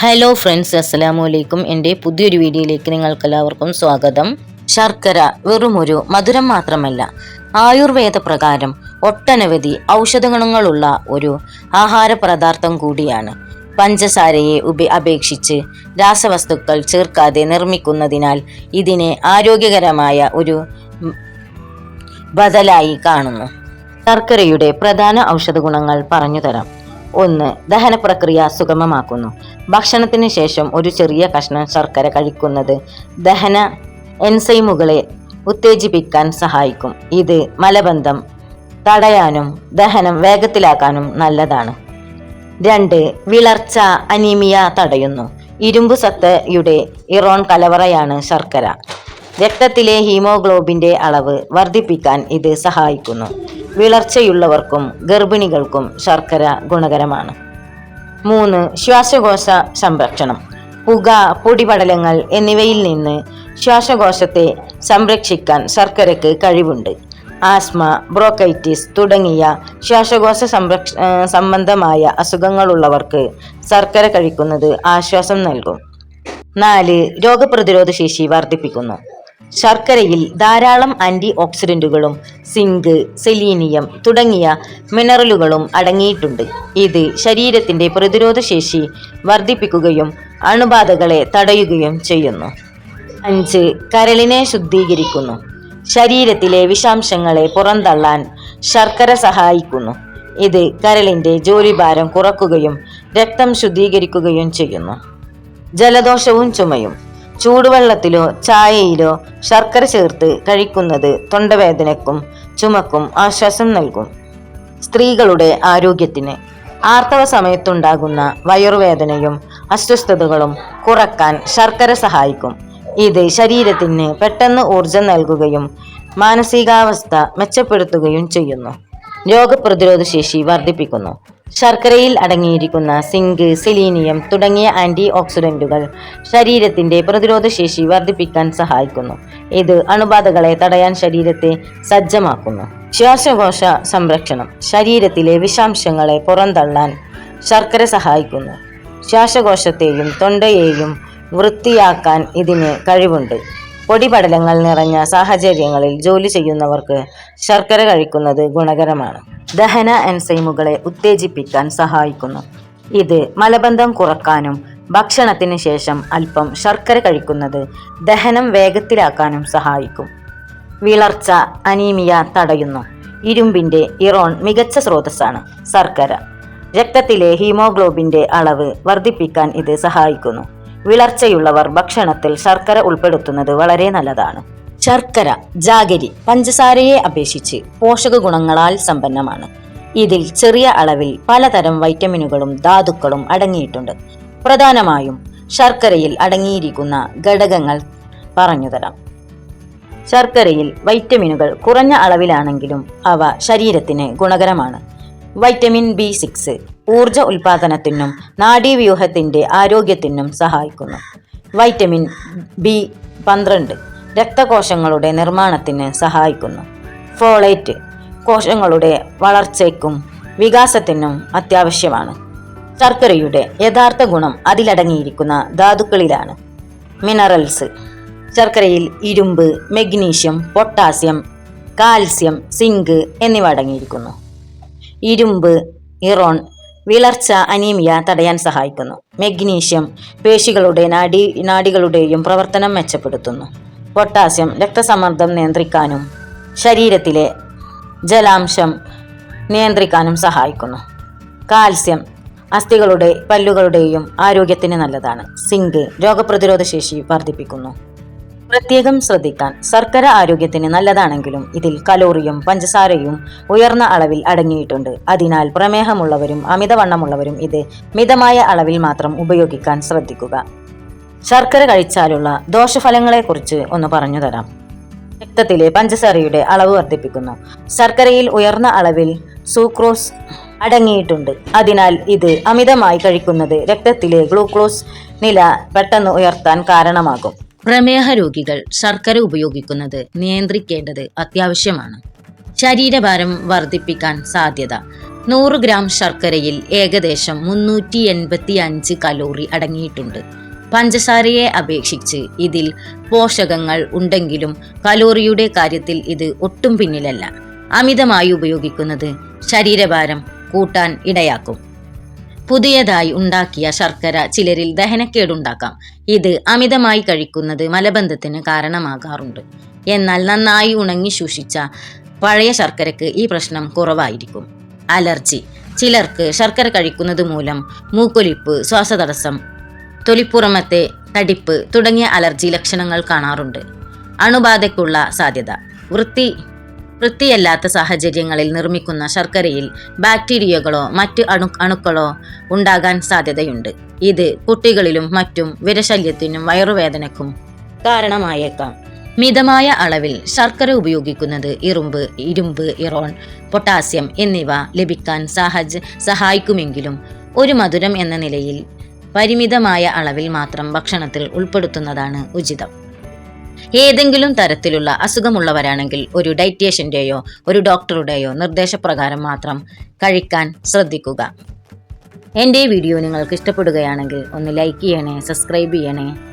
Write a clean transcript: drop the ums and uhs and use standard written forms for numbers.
Hello friends, അസ്സലാമു അലൈക്കും. എൻ്റെ പുതിയൊരു വീഡിയോയിലേക്ക് നിങ്ങൾക്കെല്ലാവർക്കും സ്വാഗതം. ശർക്കര വെറുമൊരു മധുരം മാത്രമല്ല, ആയുർവേദ പ്രകാരം ഒട്ടനവധി ഔഷധ ഗുണങ്ങളുള്ള ഒരു ആഹാര പദാർത്ഥം കൂടിയാണ്. പഞ്ചസാരയെ അപേക്ഷിച്ച് രാസവസ്തുക്കൾ ചേർക്കാതെ നിർമ്മിക്കുന്നതിനാൽ ഇതിനെ ആരോഗ്യകരമായ ഒരു ബദലായി കാണുന്നു. ശർക്കരയുടെ പ്രധാന ഔഷധ ഗുണങ്ങൾ പറഞ്ഞു തരാം. 1. ദഹന പ്രക്രിയ സുഗമമാക്കുന്നു. ഭക്ഷണത്തിന് ശേഷം ഒരു ചെറിയ കഷ്ണം ശർക്കര കഴിക്കുന്നത് ദഹന എൻസൈമുകളെ ഉത്തേജിപ്പിക്കാൻ സഹായിക്കും. ഇത് മലബന്ധം തടയാനും ദഹനം വേഗത്തിലാക്കാനും നല്ലതാണ്. 2. വിളർച്ച അനീമിയ തടയുന്നു. ഇരുമ്പ് സത്തയുടെ ഇറോൺ കലവറയാണ് ശർക്കര. രക്തത്തിലെ ഹീമോഗ്ലോബിന്റെ അളവ് വർദ്ധിപ്പിക്കാൻ ഇത് സഹായിക്കുന്നു. വിളർച്ചയുള്ളവർക്കും ഗർഭിണികൾക്കും ശർക്കര ഗുണകരമാണ്. 3. ശ്വാസകോശ സംരക്ഷണം. പുക, പൊടിപടലങ്ങൾ എന്നിവയിൽ നിന്ന് ശ്വാസകോശത്തെ സംരക്ഷിക്കാൻ ശർക്കരയ്ക്ക് കഴിവുണ്ട്. ആസ്മ, ബ്രോങ്കൈറ്റിസ് തുടങ്ങിയ ശ്വാസകോശ സംബന്ധമായ അസുഖങ്ങളുള്ളവർക്ക് ശർക്കര കഴിക്കുന്നത് ആശ്വാസം നൽകും. 4. രോഗപ്രതിരോധ ശേഷി വർദ്ധിപ്പിക്കുന്നു. ശർക്കരയിൽ ധാരാളം ആന്റി ഓക്സിഡന്റുകളും സിങ്ക്, സെലീനിയം തുടങ്ങിയ മിനറലുകളും അടങ്ങിയിട്ടുണ്ട്. ഇത് ശരീരത്തിന്റെ പ്രതിരോധ ശേഷി വർദ്ധിപ്പിക്കുകയും അണുബാധകളെ തടയുകയും ചെയ്യുന്നു. 5. കരളിനെ ശുദ്ധീകരിക്കുന്നു. ശരീരത്തിലെ വിഷാംശങ്ങളെ പുറന്തള്ളാൻ ശർക്കര സഹായിക്കുന്നു. ഇത് കരളിന്റെ ജോലിഭാരം കുറക്കുകയും രക്തം ശുദ്ധീകരിക്കുകയും ചെയ്യുന്നു. ജലദോഷവും ചുമയും. ചൂടുവെള്ളത്തിലോ ചായയിലോ ശർക്കര ചേർത്ത് കഴിക്കുന്നത് തൊണ്ടവേദനയ്ക്കും ചുമക്കും ആശ്വാസം നൽകും. സ്ത്രീകളുടെ ആരോഗ്യത്തിന് ആർത്തവ സമയത്തുണ്ടാകുന്ന വയറുവേദനയും അസ്വസ്ഥതകളും കുറക്കാൻ ശർക്കര സഹായിക്കും. ഇത് ശരീരത്തിന് പെട്ടെന്ന് ഊർജം നൽകുകയും മാനസികാവസ്ഥ മെച്ചപ്പെടുത്തുകയും ചെയ്യുന്നു. രോഗപ്രതിരോധ ശേഷി വർദ്ധിപ്പിക്കുന്നു. ശർക്കരയിൽ അടങ്ങിയിരിക്കുന്ന സിങ്ക്, സെലീനിയം തുടങ്ങിയ ആന്റി ഓക്സിഡന്റുകൾ ശരീരത്തിന്റെ പ്രതിരോധ ശേഷി വർദ്ധിപ്പിക്കാൻ സഹായിക്കുന്നു. ഇത് അണുബാധകളെ തടയാൻ ശരീരത്തെ സജ്ജമാക്കുന്നു. ശ്വാസകോശ സംരക്ഷണം. ശരീരത്തിലെ വിഷാംശങ്ങളെ പുറന്തള്ളാൻ ശർക്കര സഹായിക്കുന്നു. ശ്വാസകോശത്തെയും തൊണ്ടയെയും വൃത്തിയാക്കാൻ ഇതിന് കഴിവുണ്ട്. പൊടിപടലങ്ങൾ നിറഞ്ഞ സാഹചര്യങ്ങളിൽ ജോലി ചെയ്യുന്നവർക്ക് ശർക്കര കഴിക്കുന്നത് ഗുണകരമാണ്. ദഹന എൻസൈമുകളെ ഉത്തേജിപ്പിക്കാൻ സഹായിക്കുന്നു. ഇത് മലബന്ധം കുറക്കാനും ഭക്ഷണത്തിന് ശേഷം അല്പം ശർക്കര കഴിക്കുന്നത് ദഹനം വേഗത്തിലാക്കാനും സഹായിക്കും. വിളർച്ച, അനീമിയ തടയുന്നു. ഇരുമ്പിന്റെ ഇറോൺ മികച്ച സ്രോതസ്സാണ് ശർക്കര. രക്തത്തിലെ ഹീമോഗ്ലോബിന്റെ അളവ് വർദ്ധിപ്പിക്കാൻ ഇത് സഹായിക്കുന്നു. വിളർച്ചയുള്ളവർ ഭക്ഷണത്തിൽ ശർക്കര ഉൾപ്പെടുത്തുന്നത് വളരെ നല്ലതാണ്. ശർക്കര, ജാഗരി പഞ്ചസാരയെ അപേക്ഷിച്ച് പോഷക ഗുണങ്ങളാൽ സമ്പന്നമാണ്. ഇതിൽ ചെറിയ അളവിൽ പലതരം വൈറ്റമിനുകളും ധാതുക്കളും അടങ്ങിയിട്ടുണ്ട്. പ്രധാനമായും ശർക്കരയിൽ അടങ്ങിയിരിക്കുന്ന ഘടകങ്ങൾ പറഞ്ഞുതരാം. ശർക്കരയിൽ വൈറ്റമിനുകൾ കുറഞ്ഞ അളവിലാണെങ്കിലും അവ ശരീരത്തിന് ഗുണകരമാണ്. വൈറ്റമിൻ B6 ഊർജ ഉൽപാദനത്തിനും നാഡീവ്യൂഹത്തിന്റെ ആരോഗ്യത്തിനും സഹായിക്കുന്നു. വൈറ്റമിൻ B12 രക്തകോശങ്ങളുടെ നിർമ്മാണത്തിന് സഹായിക്കുന്നു. ഫോളേറ്റ് കോശങ്ങളുടെ വളർച്ചയ്ക്കും വികാസത്തിനും അത്യാവശ്യമാണ്. ശർക്കരയുടെ യഥാർത്ഥ ഗുണം അതിലടങ്ങിയിരിക്കുന്ന ധാതുക്കളിലാണ്. മിനറൽസ്. ശർക്കരയിൽ ഇരുമ്പ്, മഗ്നീഷ്യം, പൊട്ടാസ്യം, കാൽസ്യം, സിങ്ക് എന്നിവ അടങ്ങിയിരിക്കുന്നു. ഇരുമ്പ്, ഇറോൺ വിളർച്ച, അനീമിയ തടയാൻ സഹായിക്കുന്നു. മഗ്നീഷ്യം പേശികളുടെ നാഡികളുടെയും പ്രവർത്തനം മെച്ചപ്പെടുത്തുന്നു. പൊട്ടാസ്യം രക്തസമ്മർദ്ദം നിയന്ത്രിക്കാനും ശരീരത്തിലെ ജലാംശം നിയന്ത്രിക്കാനും സഹായിക്കുന്നു. കാൽസ്യം അസ്ഥികളുടെ പല്ലുകളുടെയും ആരോഗ്യത്തിന് നല്ലതാണ്. സിങ്ക് രോഗപ്രതിരോധ ശേഷി വർദ്ധിപ്പിക്കുന്നു. പ്രത്യേകം ശ്രദ്ധിക്കാൻ, ശർക്കര ആരോഗ്യത്തിന് നല്ലതാണെങ്കിലും ഇതിൽ കലോറിയും പഞ്ചസാരയും ഉയർന്ന അളവിൽ അടങ്ങിയിട്ടുണ്ട്. അതിനാൽ പ്രമേഹമുള്ളവരും അമിതവണ്ണമുള്ളവരും ഇത് മിതമായ അളവിൽ മാത്രം ഉപയോഗിക്കാൻ ശ്രദ്ധിക്കുക. ശർക്കര കഴിച്ചാലുള്ള ദോഷഫലങ്ങളെക്കുറിച്ച് ഒന്ന് പറഞ്ഞു തരാം. രക്തത്തിലെ പഞ്ചസാരയുടെ അളവ് വർദ്ധിപ്പിക്കുന്നു. ശർക്കരയിൽ ഉയർന്ന അളവിൽ സൂക്രോസ് അടങ്ങിയിട്ടുണ്ട്. അതിനാൽ ഇത് അമിതമായി കഴിക്കുന്നത് രക്തത്തിലെ ഗ്ലൂക്കോസ് നില പെട്ടെന്ന് ഉയർത്താൻ കാരണമാകും. പ്രമേഹ രോഗികൾ ശർക്കര ഉപയോഗിക്കുന്നത് നിയന്ത്രിക്കേണ്ടത് അത്യാവശ്യമാണ്. ശരീരഭാരം വർദ്ധിപ്പിക്കാൻ സാധ്യത. 100 ഗ്രാം ശർക്കരയിൽ ഏകദേശം 385 കലോറി അടങ്ങിയിട്ടുണ്ട്. പഞ്ചസാരയെ അപേക്ഷിച്ച് ഇതിൽ പോഷകങ്ങൾ ഉണ്ടെങ്കിലും കലോറിയുടെ കാര്യത്തിൽ ഇത് ഒട്ടും പിന്നിലല്ല. അമിതമായി ഉപയോഗിക്കുന്നത് ശരീരഭാരം കൂട്ടാൻ ഇടയാക്കും. പുതിയതായി ഉണ്ടാക്കിയ ശർക്കര ചിലരിൽ ദഹനക്കേടുണ്ടാക്കാം. ഇത് അമിതമായി കഴിക്കുന്നത് മലബന്ധത്തിന് കാരണമാകാറുണ്ട്. എന്നാൽ നന്നായി ഉണങ്ങി സൂക്ഷിച്ച പഴയ ശർക്കരയ്ക്ക് ഈ പ്രശ്നം കുറവായിരിക്കും. അലർജി. ചിലർക്ക് ശർക്കര കഴിക്കുന്നത് മൂലം മൂക്കൊലിപ്പ്, ശ്വാസതടസ്സം, തൊലിപ്പുറമത്തെ തടിപ്പ് തുടങ്ങിയ അലർജി ലക്ഷണങ്ങൾ കാണാറുണ്ട്. അണുബാധയ്ക്കുള്ള സാധ്യത. വൃത്തിയല്ലാത്ത സാഹചര്യങ്ങളിൽ നിർമ്മിക്കുന്ന ശർക്കരയിൽ ബാക്ടീരിയകളോ മറ്റ് അണുക്കളോ ഉണ്ടാകാൻ സാധ്യതയുണ്ട്. ഇത് കുട്ടികളിലും മറ്റും വിരശല്യത്തിനും വയറുവേദനയ്ക്കും കാരണമായേക്കാം. മിതമായ അളവിൽ ശർക്കര ഉപയോഗിക്കുന്നത് ഇരുമ്പ്, ഇറോൺ, പൊട്ടാസ്യം എന്നിവ ലഭിക്കാൻ സഹായിക്കുമെങ്കിലും ഒരു മധുരം എന്ന നിലയിൽ പരിമിതമായ അളവിൽ മാത്രം ഭക്ഷണത്തിൽ ഉൾപ്പെടുത്തുന്നതാണ് ഉചിതം. ഏതെങ്കിലും തരത്തിലുള്ള അസുഖമുള്ളവരാണെങ്കിൽ ഒരു ഡയറ്റീഷ്യൻ്റെയോ ഒരു ഡോക്ടറുടെയോ നിർദ്ദേശപ്രകാരം മാത്രം കഴിക്കാൻ ശ്രദ്ധിക്കുക. എൻ്റെ വീഡിയോ നിങ്ങൾക്ക് ഇഷ്ടപ്പെടുകയാണെങ്കിൽ ഒന്ന് ലൈക്ക് ചെയ്യണേ, സബ്സ്ക്രൈബ് ചെയ്യണേ.